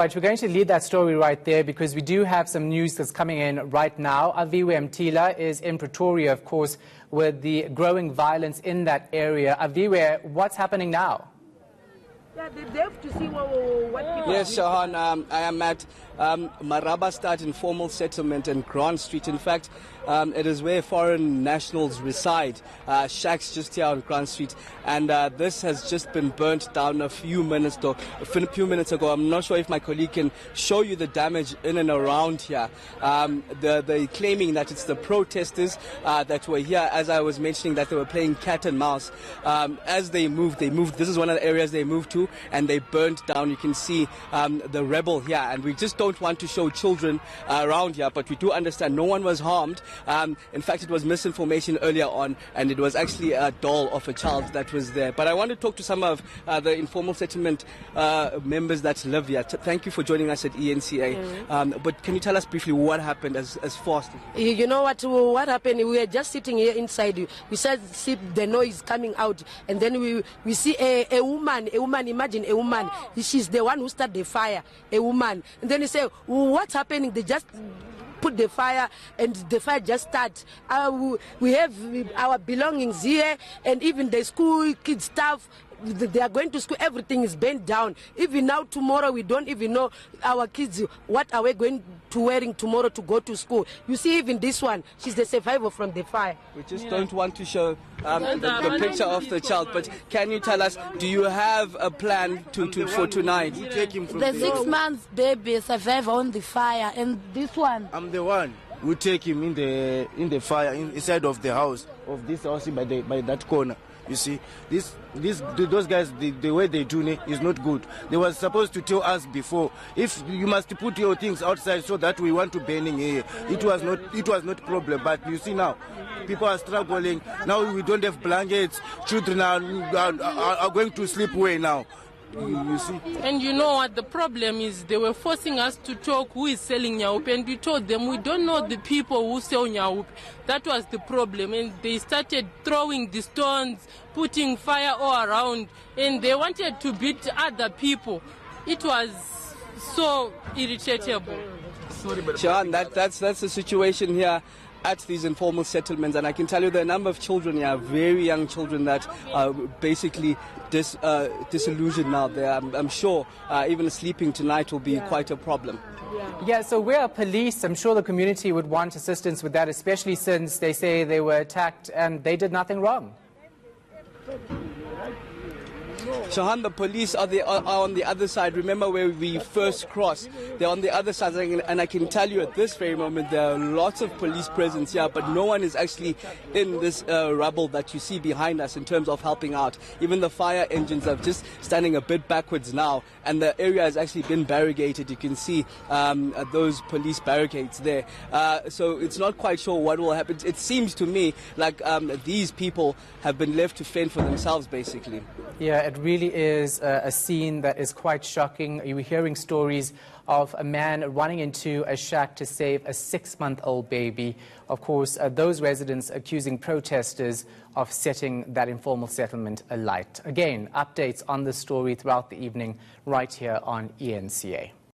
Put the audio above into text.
Right, we're going to lead that story right there because we do have some news that's coming in right now. Aviwe Mtila is in Pretoria, of course, with the growing violence in that area. Aviwe, what's happening now? Yeah, they have to see what people Yes, Shahan, I am at Marabastad informal settlement in Grant Street. In fact, it is where foreign nationals reside, shacks just here on Grant Street. And this has just been burnt down a few minutes ago. I'm not sure if my colleague can show you the damage in and around here. They're claiming that it's the protesters that were here, as I was mentioning, that they were playing cat and mouse. As they moved. This is one of the areas they moved to, and they burnt down. You can see the rebel here, and we just don't want to show children around here, but we do understand no one was harmed. In fact, it was misinformation earlier on, and it was actually a doll of a child that was there. But I want to talk to some of the informal settlement members that live here. Thank you for joining us at ENCA. But can you tell us briefly what happened as fast? You know what happened? We were just sitting here inside. We said, see the noise coming out, and then we see a woman. Imagine a woman. She's the one who started the fire. A woman. And then he said, what's happening? They just put the fire, and the fire just started. We have our belongings here, and even the school kids stuff. They are going to school, everything is bent down. Even now, tomorrow, we don't even know our kids, what are we going to wearing tomorrow to go to school. You see, even this one, she's the survivor from the fire. We just don't want to show the picture of the child, but can you tell us, do you have a plan for tonight? The 6 months baby survived on the fire, and this one. I'm the one who take him in the fire inside of the house, of this house by that corner. You see, those guys, the way they do it is not good. They were supposed to tell us before, if you must put your things outside so that we want to burning here. It was not problem. But you see now, people are struggling. Now we don't have blankets. Children are going to sleep away now. You see. And you know what the problem is? They were forcing us to talk who is selling nyaupe, and we told them we don't know the people who sell nyaupe. That was the problem, and they started throwing the stones, putting fire all around, and they wanted to beat other people. It was so irritable. Sean, that's the situation here at these informal settlements, and I can tell you the number of children here, very young children that are basically disillusioned now. I'm sure even sleeping tonight will be quite a problem. Yeah, so where are police? I'm sure the community would want assistance with that, especially since they say they were attacked and they did nothing wrong. Shahan, the police are on the other side. Remember where we first crossed? They're on the other side, and I can tell you at this very moment there are lots of police presence here, but no one is actually in this rubble that you see behind us in terms of helping out. Even the fire engines are just standing a bit backwards now, and the area has actually been barricaded. You can see those police barricades there. So it's not quite sure what will happen. It seems to me like these people have been left to fend for themselves, basically. Yeah, it really is a scene that is quite shocking. You were hearing stories of a man running into a shack to save a 6-month-old baby. Of course, those residents accusing protesters of setting that informal settlement alight. Again, updates on this story throughout the evening right here on ENCA.